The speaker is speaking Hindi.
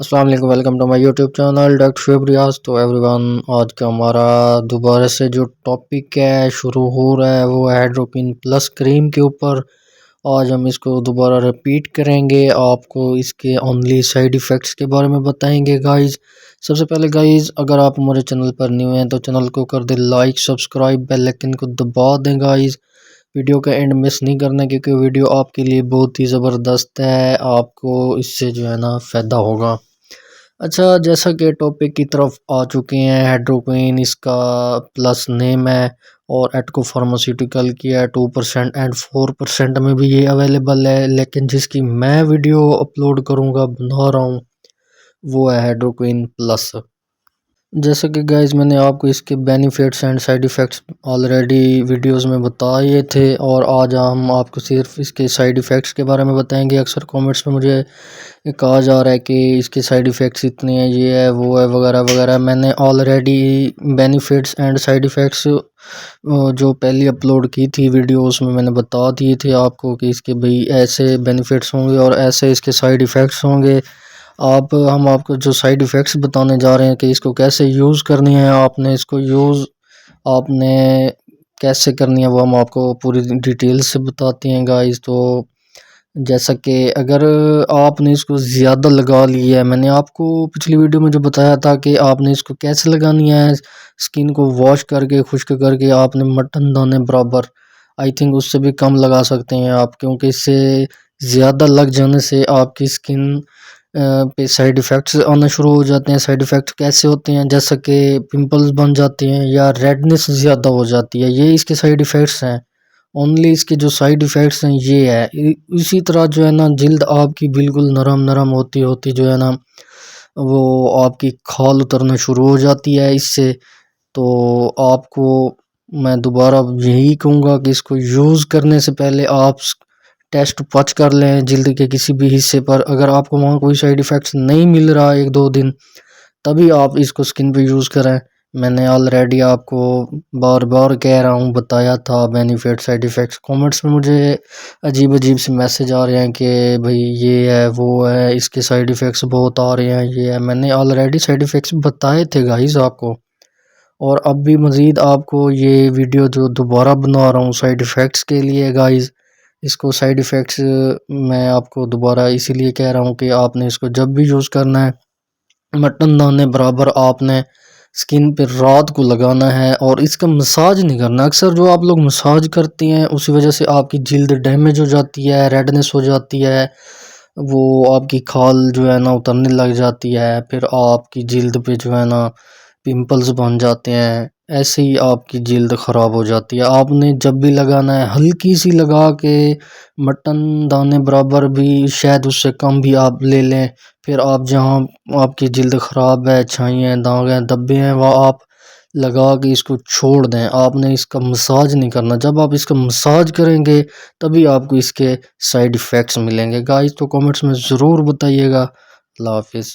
अस्सलाम वालेकुम, welcome to my YouTube channel doctor Shoaib Riaz. तो एवरीवन, आज का हमारा दोबारा से जो टॉपिक है शुरू हो रहा है वो है हाइड्रोक्विन प्लस क्रीम के ऊपर। आज हम इसको दोबारा रिपीट करेंगे, आपको इसके ओनली साइड इफ़ेक्ट्स के बारे में बताएंगे गाइस। सबसे पहले गाइस, अगर आप हमारे चैनल पर न्यू हैं तो चैनल को कर दें लाइक, सब्सक्राइब, बेल आइकन को दबा दें गाइस। वीडियो का एंड मिस नहीं करना क्योंकि वीडियो आपके लिए बहुत ही ज़बरदस्त है, आपको इससे जो है ना फ़ायदा होगा। अच्छा, जैसा कि टॉपिक की तरफ आ चुके हैं, हाइड्रोक्विन इसका प्लस नेम है और एटको फार्मास्यूटिकल की है। 2% एंड 4% में भी ये अवेलेबल है, लेकिन जिसकी मैं वीडियो अपलोड करूँगा, बना रहा हूँ, वो है हाइड्रोक्विन प्लस। जैसा कि गाइस मैंने आपको इसके benefits and side effects already videos में बताए थे और आज हम आपको सिर्फ इसके साइड इफ़ेक्ट्स के बारे में बताएंगे। अक्सर कमेंट्स में मुझे कहा जा रहा है कि इसके साइड इफ़ेक्ट्स इतने हैं, ये है वो है वगैरह वगैरह। मैंने already benefits and side effects जो पहले अपलोड की थी वीडियो, उसमें मैंने बता दिए थे आपको कि इसके भाई ऐसे बेनिफिट्स होंगे और ऐसे इसके साइड इफ़ेक्ट्स होंगे। आप हम आपको जो साइड इफ़ेक्ट्स बताने जा रहे हैं कि इसको कैसे यूज़ करनी है, आपने इसको यूज़ आपने कैसे करनी है, वो हम आपको पूरी डिटेल से बताते हैं गाइस। तो जैसा कि अगर आपने इसको ज़्यादा लगा लिया है, मैंने आपको पिछली वीडियो में जो बताया था कि आपने इसको कैसे लगानी है, स्किन को वॉश करके खुश्क करके आपने मटन दाने बराबर, आई थिंक उससे भी कम लगा सकते हैं आप, क्योंकि इससे ज़्यादा लग जाने से आपकी स्किन पे साइड इफ़ेक्ट्स आना शुरू हो जाते हैं। साइड इफ़ेक्ट्स कैसे होते हैं, जैसा कि पिंपल्स बन जाते हैं या रेडनेस ज़्यादा हो जाती है, ये इसके साइड इफ़ेक्ट्स हैं। ओनली इसके जो साइड इफ़ेक्ट्स हैं ये है। इसी तरह जो है ना, जल्द आपकी बिल्कुल नरम नरम होती होती जो है ना, वो आपकी खाल उतरना शुरू हो जाती है इससे। तो आपको मैं दोबारा यही कहूँगा कि इसको यूज़ करने से पहले आप टेस्ट पच कर लें जल्द के किसी भी हिस्से पर। अगर आपको वहाँ कोई साइड इफ़ेक्ट्स नहीं मिल रहा 1-2 दिन, तभी आप इसको स्किन पे यूज़ करें। मैंने ऑलरेडी आपको बार बार कह रहा हूँ, बताया था बेनिफिट साइड इफ़ेक्ट्स। कमेंट्स में मुझे अजीब अजीब से मैसेज आ रहे हैं कि भाई ये है वो है, इसके साइड इफ़ेक्ट्स बहुत आ रहे हैं, ये है। मैंने ऑलरेडी साइड इफ़ेक्ट्स बताए थे गाइस आपको, और अब भी मज़ीद आपको ये वीडियो जो दोबारा बना रहा हूँ साइड इफ़ेक्ट्स के लिए गाइस। इसको साइड इफ़ेक्ट्स मैं आपको दोबारा इसीलिए कह रहा हूँ कि आपने इसको जब भी यूज़ करना है, मटन दाने बराबर आपने स्किन पे रात को लगाना है और इसका मसाज नहीं करना। अक्सर जो आप लोग मसाज करते हैं उसी वजह से आपकी जल्द डैमेज हो जाती है, रेडनेस हो जाती है, वो आपकी खाल जो है ना उतरने लग जाती है, फिर आपकी जल्द पे जो है ना पिंपल्स बन जाते हैं, ऐसे ही आपकी जल्द ख़राब हो जाती है। आपने जब भी लगाना है हल्की सी लगा के, मटन दाने बराबर भी, शायद उससे कम भी आप ले लें। फिर आप जहाँ आपकी जल्द ख़राब है, छाई हैं, दाग हैं, धब्बे हैं, वहाँ आप लगा के इसको छोड़ दें। आपने इसका मसाज नहीं करना। जब आप इसका मसाज करेंगे तभी आपको इसके साइड इफ़ेक्ट्स मिलेंगे गाइस। तो कमेंट्स में ज़रूर बताइएगा। अल्लाह हाफिज़।